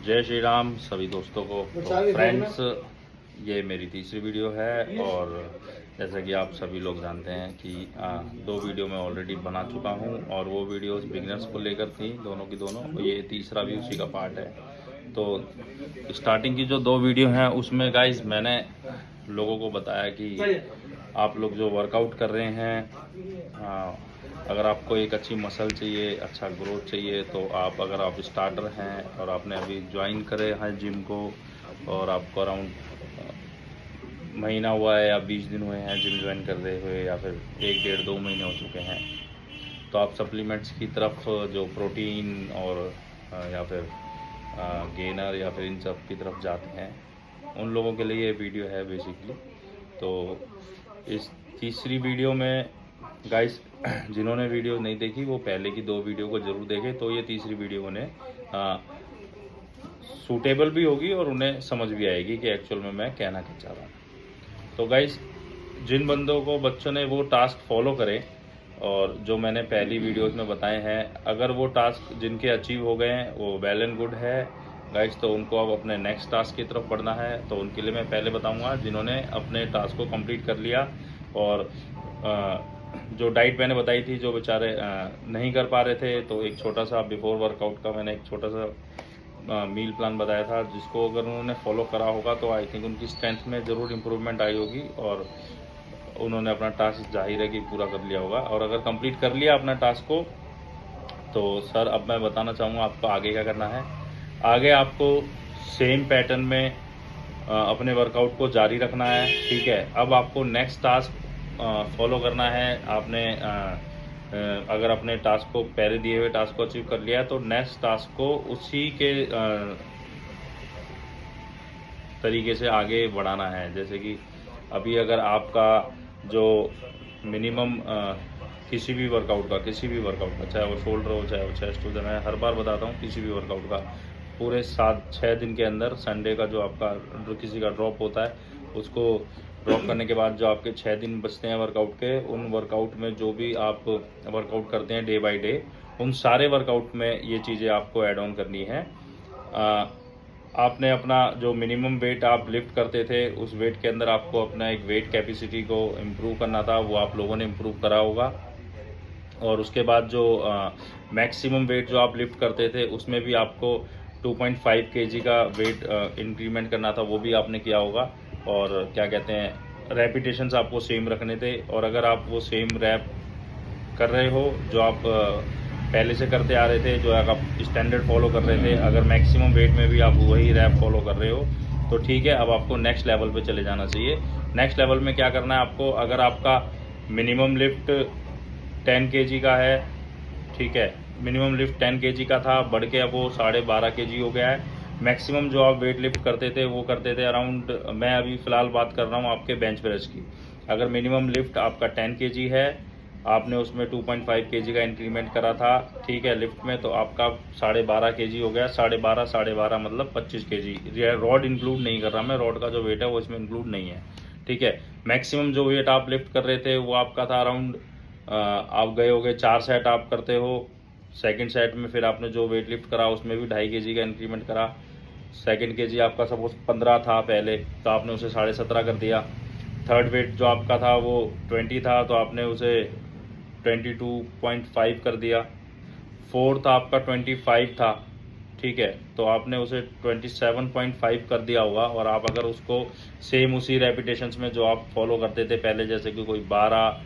जय श्री राम सभी दोस्तों को। तो फ्रेंड्स, ये मेरी तीसरी वीडियो है और जैसा कि आप सभी लोग जानते हैं कि 2 वीडियो मैं ऑलरेडी बना चुका हूं और वो वीडियोस बिगिनर्स को लेकर थी, दोनों की दोनों। ये तीसरा भी उसी का पार्ट है। तो स्टार्टिंग की जो 2 वीडियो हैं उसमें गाइस मैंने लोगों को बताया कि आप लोग जो वर्कआउट कर रहे हैं, अगर आपको एक अच्छी मसल चाहिए, अच्छा ग्रोथ चाहिए, तो अगर आप स्टार्टर हैं और आपने अभी ज्वाइन करे हैं जिम को और आपको अराउंड महीना हुआ है या 20 दिन हुए हैं जिम ज्वाइन कर रहे हुए, या फिर 1 डेढ़ 2 महीने हो चुके हैं, तो आप सप्लीमेंट्स की तरफ जो प्रोटीन और या फिर गेनर या फिर इन सब की तरफ जाते हैं, उन लोगों के लिए ये वीडियो है बेसिकली। तो इस तीसरी वीडियो में गाइस जिन्होंने वीडियो नहीं देखी वो पहले की 2 वीडियो को ज़रूर देखें, तो ये तीसरी वीडियो उन्हें सूटेबल भी होगी और उन्हें समझ भी आएगी कि एक्चुअल में मैं कहना क्या चाह रहा हूँ। तो गाइस, जिन बच्चों ने वो टास्क फॉलो करे और जो मैंने पहली वीडियोस में बताए हैं, अगर वो टास्क जिनके अचीव हो गए हैं वो वेल एंड गुड है गाइस, तो उनको अब अपने नेक्स्ट टास्क की तरफ बढ़ना है। तो उनके लिए मैं पहले बताऊंगा जिन्होंने अपने टास्क को कंप्लीट कर लिया और जो डाइट मैंने बताई थी, जो बेचारे नहीं कर पा रहे थे, तो एक छोटा सा बिफोर वर्कआउट का मैंने एक छोटा सा मील प्लान बताया था, जिसको अगर उन्होंने फॉलो करा होगा तो आई थिंक उनकी स्ट्रेंथ में ज़रूर इम्प्रूवमेंट आई होगी और उन्होंने अपना टास्क जाहिर है कि पूरा कर लिया होगा। और अगर कंप्लीट कर लिया अपना टास्क को, तो सर अब मैं बताना चाहूँगा आपको आगे क्या करना है। आगे आपको सेम पैटर्न में अपने वर्कआउट को जारी रखना है, ठीक है। अब आपको नेक्स्ट टास्क फॉलो करना है। आपने अगर अपने टास्क को, पहले दिए हुए टास्क को अचीव कर लिया है, तो नेक्स्ट टास्क को उसी के तरीके से आगे बढ़ाना है। जैसे कि अभी अगर आपका जो मिनिमम किसी भी वर्कआउट का, चाहे वो शोल्डर हो, चाहे वो चेस्ट हो, मैं हर बार बताता हूँ, किसी भी वर्कआउट का पूरे 7-6 दिन के अंदर संडे का जो आपका किसी का ड्रॉप होता है, उसको ड्रॉप करने के बाद जो आपके 6 दिन बचते हैं वर्कआउट के, उन वर्कआउट में जो भी आप वर्कआउट करते हैं डे बाय डे, उन सारे वर्कआउट में ये चीज़ें आपको ऐड ऑन करनी है। आपने अपना जो मिनिमम वेट आप लिफ्ट करते थे, उस वेट के अंदर आपको अपना एक वेट कैपेसिटी को इम्प्रूव करना था, वो आप लोगों ने इम्प्रूव करा होगा। और उसके बाद जो मैक्सिमम वेट जो आप लिफ्ट करते थे, उसमें भी आपको 2.5 kg का वेट इंक्रीमेंट करना था, वो भी आपने किया होगा। और क्या कहते हैं, रेपिटेशंस आपको सेम रखने थे। और अगर आप वो सेम रैप कर रहे हो जो आप पहले से करते आ रहे थे, जो आप स्टैंडर्ड फॉलो कर रहे थे, अगर मैक्सिमम वेट में भी आप वही रैप फॉलो कर रहे हो, तो ठीक है। अब आपको नेक्स्ट लेवल पे चले जाना चाहिए। नेक्स्ट लेवल में क्या करना है आपको, अगर आपका मिनिमम लिफ्ट 10 kg का है, ठीक है, मिनिमम लिफ्ट 10 kg का था, बढ़ के अब वो 12.5 kg हो गया है। मैक्सिमम जो आप वेट लिफ्ट करते थे वो करते थे अराउंड, मैं अभी फ़िलहाल बात कर रहा हूँ आपके बेंच प्रेस की। अगर मिनिमम लिफ्ट आपका 10 kg है, आपने उसमें 2.5 kg का इंक्रीमेंट करा था, ठीक है, लिफ्ट में, तो आपका 12.5 kg हो गया। 12.5 मतलब 25 kg। रॉड इंक्लूड नहीं कर रहा मैं, रॉड का जो वेट है वो इसमें इंक्लूड नहीं है, ठीक है। मैक्सिमम जो वेट आप लिफ्ट कर रहे थे वो आपका था अराउंड, आप गए हो गए 4 सेट आप करते हो। सेकंड सेट में फिर आपने जो वेट लिफ्ट करा उसमें भी 2.5 kg का इंक्रीमेंट करा। सेकंड kg आपका सपोज 15 था पहले, तो आपने उसे 17.5 कर दिया। थर्ड वेट जो आपका था वो 20 था, तो आपने उसे 22.5 कर दिया। फोर्थ आपका 25 था, ठीक है, तो आपने उसे 27.5 कर दिया होगा। और आप अगर उसको सेम उसी रेपिटेशंस में जो आप फॉलो करते थे पहले, जैसे कि कोई 12,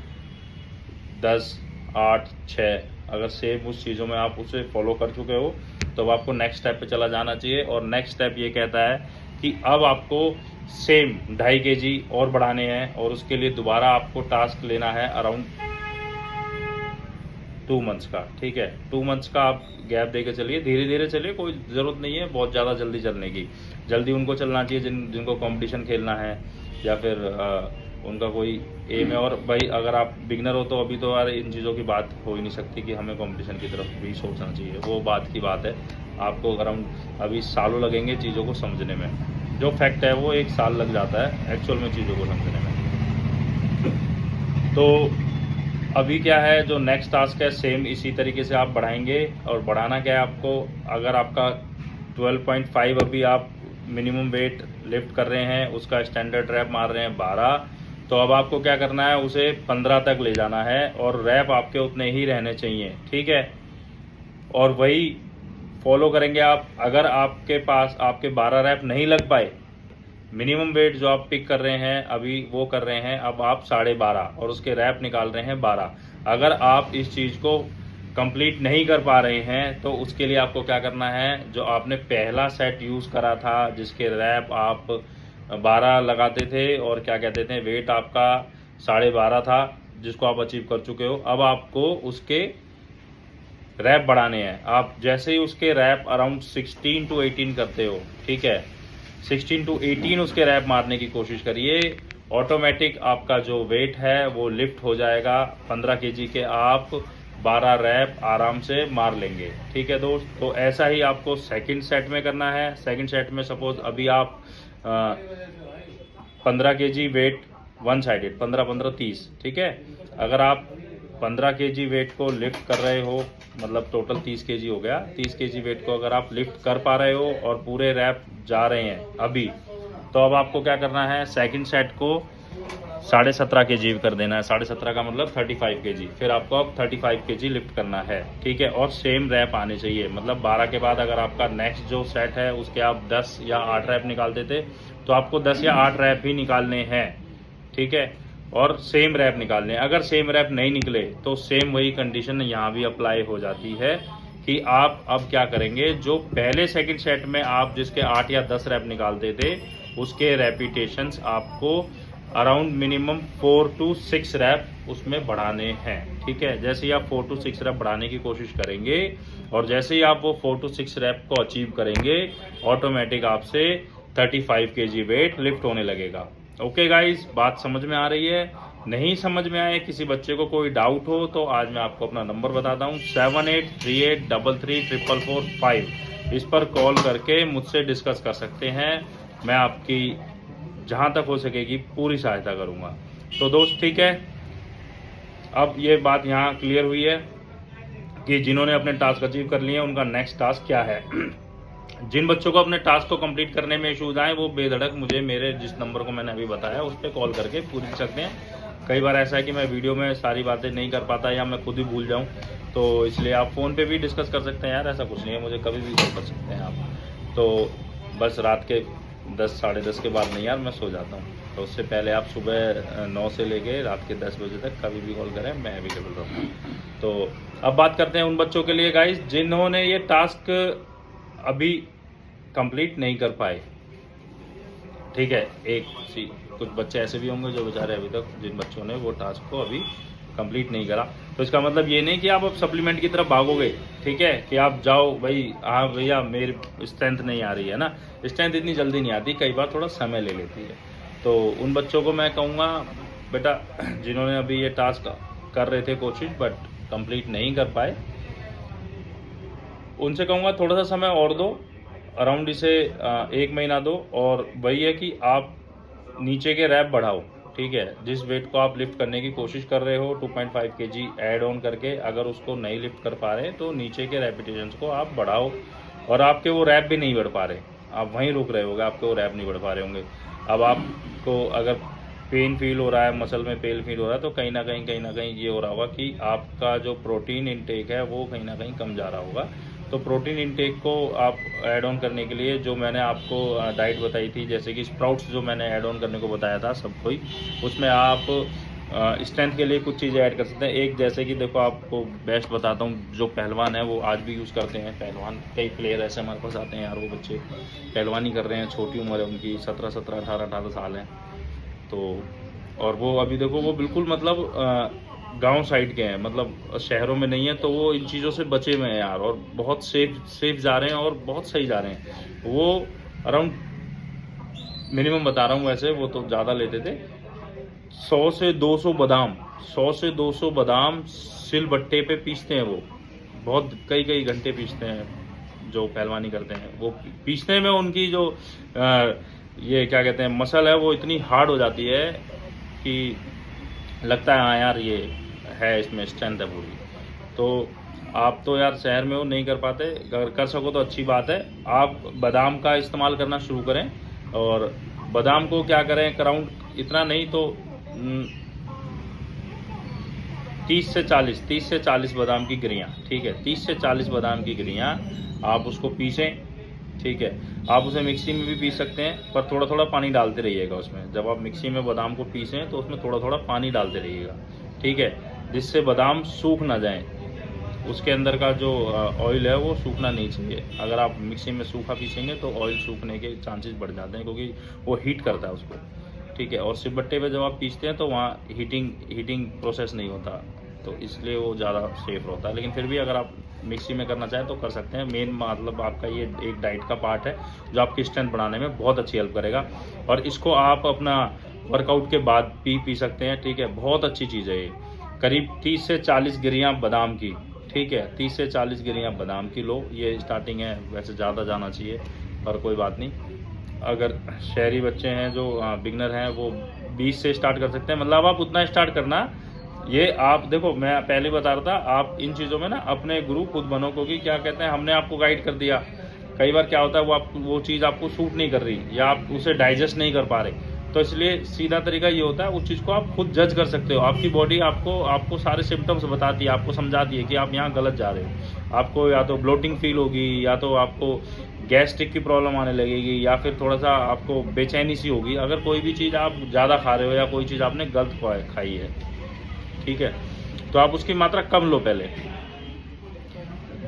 10, 8, 6, अगर सेम उस चीज़ों में आप उसे फॉलो कर चुके हो, तो अब आपको नेक्स्ट स्टेप पे चला जाना चाहिए। और नेक्स्ट स्टेप ये कहता है कि अब आपको सेम 2.5 kg और बढ़ाने हैं, और उसके लिए दोबारा आपको टास्क लेना है अराउंड 2 मंथ्स का, ठीक है। 2 मंथ्स का आप गैप दे के चलिए, धीरे धीरे चलिए, कोई ज़रूरत नहीं है बहुत ज़्यादा जल्दी चलने की। जल्दी उनको चलना चाहिए जिनको कंपटीशन खेलना है या फिर उनका कोई एम है। और भाई अगर आप बिगनर हो तो अभी तो यार इन चीज़ों की बात हो ही नहीं सकती कि हमें कंपटीशन की तरफ भी सोचना चाहिए, वो बात की बात है। आपको अराउंड अभी सालों लगेंगे चीज़ों को समझने में, जो फैक्ट है वो 1 साल लग जाता है एक्चुअल में चीज़ों को समझने में। तो अभी क्या है, जो नेक्स्ट टास्क है सेम इसी तरीके से आप बढ़ाएंगे। और बढ़ाना क्या है आपको, अगर आपका 12.5 अभी आप मिनिमम वेट लिफ्ट कर रहे हैं, उसका स्टैंडर्ड रैप मार रहे हैं 12, तो अब आपको क्या करना है, उसे 15 तक ले जाना है और रैप आपके उतने ही रहने चाहिए, ठीक है। और वही फॉलो करेंगे आप। अगर आपके पास आपके 12 रैप नहीं लग पाए, मिनिमम वेट जो आप पिक कर रहे हैं अभी वो कर रहे हैं, अब आप 12.5 और उसके रैप निकाल रहे हैं 12। अगर आप इस चीज़ को कंप्लीट नहीं कर पा रहे हैं तो उसके लिए आपको क्या करना है, जो आपने पहला सेट यूज़ करा था जिसके रैप आप 12 लगाते थे और क्या कहते थे वेट आपका 12.5 था, जिसको आप अचीव कर चुके हो, अब आपको उसके रैप बढ़ाने हैं। आप जैसे ही उसके रैप अराउंड 16 to 18 करते हो, ठीक है, 16 to 18 उसके रैप मारने की कोशिश करिए, ऑटोमेटिक आपका जो वेट है वो लिफ्ट हो जाएगा। 15 kg के आप 12 रैप आराम से मार लेंगे, ठीक है दोस्त। तो ऐसा ही आपको सेकंड सेट में करना है। सेकंड सेट में सपोज अभी आप 15 kg वेट वन साइडेड, 15-15 30, ठीक है। अगर आप 15 kg वेट को लिफ्ट कर रहे हो, मतलब टोटल 30 kg हो गया, 30 kg वेट को अगर आप लिफ्ट कर पा रहे हो और पूरे रैप जा रहे हैं अभी, तो अब आपको क्या करना है, सेकंड सेट को 17.5 kg कर देना है। 17.5 का मतलब 35 kg, फिर आपको अब 35 kg लिफ्ट करना है, ठीक है। और सेम रैप आने चाहिए, मतलब 12 के बाद अगर आपका नेक्स्ट जो सेट है उसके आप 10 या 8 रैप निकालते थे, तो आपको 10 या 8 रैप ही निकालने हैं, ठीक है। और सेम रैप निकालने, अगर सेम रैप नहीं निकले तो सेम वही कंडीशन यहाँ भी अप्लाई हो जाती है कि आप अब क्या करेंगे, जो पहले सेकंड सेट में आप जिसके 8 या 10 रैप निकालते थे उसके रेपिटेशंस आपको अराउंड मिनिमम 4 to 6 रैप उसमें बढ़ाने हैं, ठीक है। जैसे ही आप 4 to 6 रैप बढ़ाने की कोशिश करेंगे और जैसे ही आप वो 4 to 6 रैप को अचीव करेंगे, ऑटोमेटिक आपसे 35 kg वेट लिफ्ट होने लगेगा। ओके गाइस, बात समझ में आ रही है? नहीं समझ में आए, किसी बच्चे को कोई डाउट हो तो आज मैं आपको अपना नंबर बताता हूँ, 7838334445। इस पर कॉल करके मुझसे डिस्कस कर सकते हैं, मैं आपकी जहाँ तक हो सकेगी पूरी सहायता करूँगा। तो दोस्त ठीक है, अब ये बात यहाँ क्लियर हुई है कि जिन्होंने अपने टास्क अचीव कर लिए उनका नेक्स्ट टास्क क्या है। जिन बच्चों को अपने टास्क को कंप्लीट करने में इशूज आए वो बेधड़क मुझे मेरे जिस नंबर को मैंने अभी बताया उस पर कॉल करके पूछ सकते हैं। कई बार ऐसा है कि मैं वीडियो में सारी बातें नहीं कर पाता या मैं खुद ही भूल जाऊं, तो इसलिए आप फ़ोन पे भी डिस्कस कर सकते हैं यार, ऐसा कुछ नहीं है, मुझे कभी भी कॉल कर सकते हैं आप। तो बस रात के 10 साढ़े 10 के बाद नहीं यार, मैं सो जाता हूँ, तो उससे पहले आप सुबह 9 से लेके रात के 10 बजे तक कभी भी कॉल करें, मैं अवेलेबल रहूँगा। तो अब बात करते हैं उन बच्चों के लिए गाइस जिन्होंने ये टास्क अभी कंप्लीट नहीं कर पाए, ठीक है। कुछ बच्चे ऐसे भी होंगे जो बेचारे अभी तक, जिन बच्चों ने वो टास्क को अभी कंप्लीट नहीं करा, तो इसका मतलब ये नहीं कि आप अब सप्लीमेंट की तरफ भागोगे, ठीक है, कि आप जाओ भाई, हाँ भैया मेरी स्ट्रेंथ नहीं आ रही है ना, स्ट्रेंथ इतनी जल्दी नहीं आती, कई बार थोड़ा समय ले लेती है। तो उन बच्चों को मैं कहूँगा बेटा, जिन्होंने अभी ये टास्क कर रहे थे कोशिश बट कंप्लीट नहीं कर पाए, उनसे कहूँगा थोड़ा सा समय और दो, अराउंड इसे 1 महीना दो, और वही है कि आप नीचे के रैप बढ़ाओ, ठीक है। जिस वेट को आप लिफ्ट करने की कोशिश कर रहे हो 2.5 kg ऐड ऑन करके, अगर उसको नहीं लिफ्ट कर पा रहे तो नीचे के रेपिटेशंस को आप बढ़ाओ, और आपके वो रैप भी नहीं बढ़ पा रहे, आप वहीं रुक रहे होगे, आपके वो रैप नहीं बढ़ पा रहे होंगे। अब आपको अगर पेन फील हो रहा है, मसल में पेन फील हो रहा है, तो कहीं ना कहीं ये हो रहा होगा कि आपका जो प्रोटीन इनटेक है वो कहीं ना कहीं कम जा रहा होगा। तो प्रोटीन इनटेक को आप ऐड ऑन करने के लिए जो मैंने आपको डाइट बताई थी, जैसे कि स्प्राउट्स जो मैंने ऐड ऑन करने को बताया था सबको ही, उसमें आप स्ट्रेंथ के लिए कुछ चीज़ें ऐड कर सकते हैं। एक जैसे कि देखो आपको बेस्ट बताता हूँ, जो पहलवान है वो आज भी यूज़ करते हैं, पहलवान कई प्लेयर ऐसे हमारे पास आते हैं यार, वो बच्चे पहलवानी कर रहे हैं, छोटी उम्र है उनकी, 17 18 साल है, तो और वो अभी देखो वो बिल्कुल मतलब गांव साइड के हैं, मतलब शहरों में नहीं है, तो वो इन चीज़ों से बचे हुए हैं यार, और बहुत सेफ जा रहे हैं और बहुत सही जा रहे हैं। वो अराउंड मिनिमम बता रहा हूँ, वैसे वो तो ज़्यादा लेते थे, 100 से 200 बादाम सिलबट्टे पे पीसते हैं, वो बहुत कई घंटे पीसते हैं जो पहलवानी करते हैं। वो पीसने में उनकी जो ये क्या कहते हैं मसल है वो इतनी हार्ड हो जाती है कि लगता है हाँ यार ये है, इसमें स्ट्रेंथ है पूरी। तो आप तो यार शहर में हो, नहीं कर पाते, अगर कर सको तो अच्छी बात है। आप बादाम का इस्तेमाल करना शुरू करें, और बादाम को क्या करें, अराउंड इतना नहीं तो 30 से 40 बादाम की गिरियाँ, ठीक है, 30 से 40 बादाम की गिरियाँ आप उसको पीसें, ठीक है। आप उसे मिक्सी में भी पीस सकते हैं, पर थोड़ा थोड़ा पानी डालते रहिएगा उसमें। जब आप मिक्सी में बादाम को पीसें तो उसमें थोड़ा थोड़ा पानी डालते रहिएगा, ठीक है, जिससे बादाम सूख ना जाएं। उसके अंदर का जो ऑयल है वो सूखना नहीं चाहिए। अगर आप मिक्सी में सूखा पीसेंगे तो ऑयल सूखने के चांसेस बढ़ जाते हैं, क्योंकि वो हीट करता है उसको, ठीक है। और सिलबट्टे पे जब आप पीसते हैं तो वहाँ हीटिंग प्रोसेस नहीं होता, तो इसलिए वो ज़्यादा सेफ होता है। लेकिन फिर भी अगर आप मिक्सी में करना चाहें तो कर सकते हैं। मेन मतलब आपका ये एक डाइट का पार्ट है जो आपकी स्ट्रेंथ बढ़ाने में बहुत अच्छी हेल्प करेगा, और इसको आप अपना वर्कआउट के बाद पी सकते हैं, ठीक है। बहुत अच्छी चीज़ है ये। करीब 30 से 40 गिरियाँ बादाम की, ठीक है, 30 से 40 गिरियाँ बादाम की लो। ये स्टार्टिंग है, वैसे ज़्यादा जाना चाहिए पर कोई बात नहीं। अगर शहरी बच्चे हैं जो बिगनर हैं वो 20 से स्टार्ट कर सकते हैं, मतलब आप उतना स्टार्ट करना। ये आप देखो, मैं पहले बता रहा था, आप इन चीज़ों में ना अपने गुरु खुद बनो, क्योंकि क्या कहते हैं, हमने आपको गाइड कर दिया, कई बार क्या होता है वो चीज़ आपको सूट नहीं कर रही या आप उसे डाइजेस्ट नहीं कर पा रहे। तो इसलिए सीधा तरीका ये होता है, उस चीज़ को आप खुद जज कर सकते हो। आपकी बॉडी आपको सारे सिम्टम्स बताती है, आपको समझाती है कि आप यहाँ गलत जा रहे हो। आपको या तो ब्लोटिंग फील होगी, या तो आपको गैस्ट्रिक की प्रॉब्लम आने लगेगी, या फिर थोड़ा सा आपको बेचैनी सी होगी, अगर कोई भी चीज़ आप ज़्यादा खा रहे हो या कोई चीज़ आपने गलत खाई है, ठीक है। तो आप उसकी मात्रा कम लो। पहले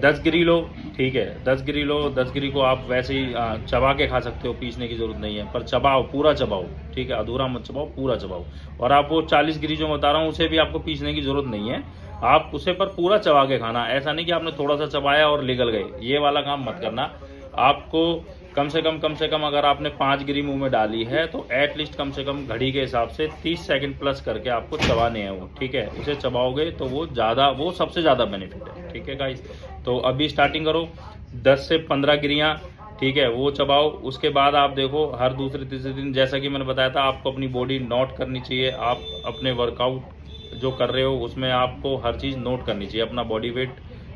10 गिरी लो, ठीक है, 10 गिरी लो। 10 गिरी को आप वैसे ही चबा के खा सकते हो, पीसने की ज़रूरत नहीं है, पर चबाओ, पूरा चबाओ, ठीक है, अधूरा मत चबाओ, पूरा चबाओ। और आप वो 40 गिरी जो बता रहा हूँ उसे भी आपको पीसने की ज़रूरत नहीं है, आप उसे पर पूरा चबा के खाना। ऐसा नहीं कि आपने थोड़ा सा चबाया और निगल गए, ये वाला काम मत करना। आपको कम से कम अगर आपने 5 गिरी मुंह में डाली है तो एटलीस्ट कम से कम घड़ी के हिसाब से 30 सेकंड प्लस करके आपको चबाने हैं वो, ठीक है। उसे चबाओगे तो वो सबसे ज़्यादा बेनिफिट है, ठीक है गाइस। तो अभी स्टार्टिंग करो 10 से 15 गिरियाँ, ठीक है, वो चबाओ। उसके बाद आप देखो हर दूसरे तीसरे दिन, जैसा कि मैंने बताया था, आपको अपनी बॉडी नोट करनी चाहिए। आप अपने वर्कआउट जो कर रहे हो उसमें आपको हर चीज़ नोट करनी चाहिए। अपना बॉडी वेट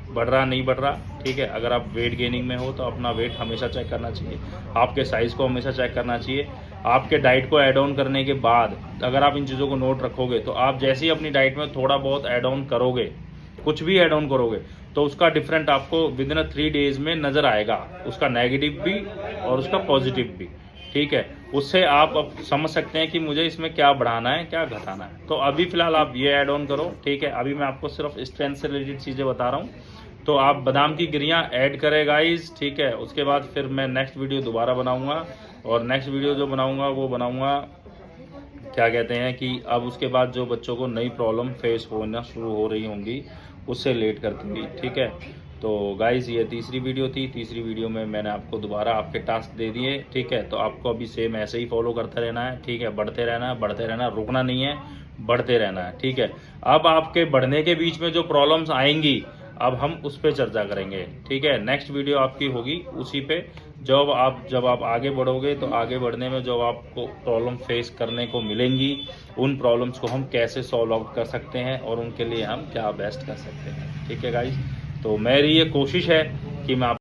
बढ़ रहा नहीं बढ़ रहा, ठीक है। अगर आप वेट गेनिंग में हो तो अपना वेट हमेशा चेक करना चाहिए, आपके साइज़ को हमेशा चेक करना चाहिए। आपके डाइट को ऐड ऑन करने के बाद अगर आप इन चीज़ों को नोट रखोगे तो आप जैसे ही अपनी डाइट में थोड़ा बहुत ऐड ऑन करोगे, कुछ भी ऐड ऑन करोगे, तो उसका डिफरेंट आपको विद इन 3 डेज में नज़र आएगा, उसका नेगेटिव भी और उसका पॉजिटिव भी, ठीक है। उससे आप अब समझ सकते हैं कि मुझे इसमें क्या बढ़ाना है, क्या घटाना है। तो अभी फ़िलहाल आप ये ऐड ऑन करो, ठीक है। अभी मैं आपको सिर्फ स्ट्रेंथ से रिलेटेड चीज़ें बता रहा हूँ, तो आप बादाम की गिरियाँ ऐड करें गाइस, ठीक है। उसके बाद फिर मैं नेक्स्ट वीडियो दोबारा बनाऊँगा, और नेक्स्ट वीडियो जो बनाऊँगा वो बनाऊँगा क्या कहते हैं कि अब उसके बाद जो बच्चों को नई प्रॉब्लम फेस होना शुरू हो रही होंगी उससे लेट करती हुई, ठीक है। तो गाइस ये तीसरी वीडियो थी। तीसरी वीडियो में मैंने आपको दोबारा आपके टास्क दे दिए, ठीक है। तो आपको अभी सेम ऐसे ही फॉलो करते रहना है, ठीक है। बढ़ते रहना, रुकना नहीं है, बढ़ते रहना है, ठीक है। अब आपके बढ़ने के बीच में जो प्रॉब्लम्स आएंगी अब हम उस पर चर्चा करेंगे, ठीक है। नेक्स्ट वीडियो आपकी होगी उसी पे। जब आप आगे बढ़ोगे तो आगे बढ़ने में जो आपको प्रॉब्लम फेस करने को मिलेंगी, उन प्रॉब्लम्स को हम कैसे सॉल्व आउट कर सकते हैं और उनके लिए हम क्या बेस्ट कर सकते हैं, ठीक है गाइस। तो मेरी ये कोशिश है कि मैं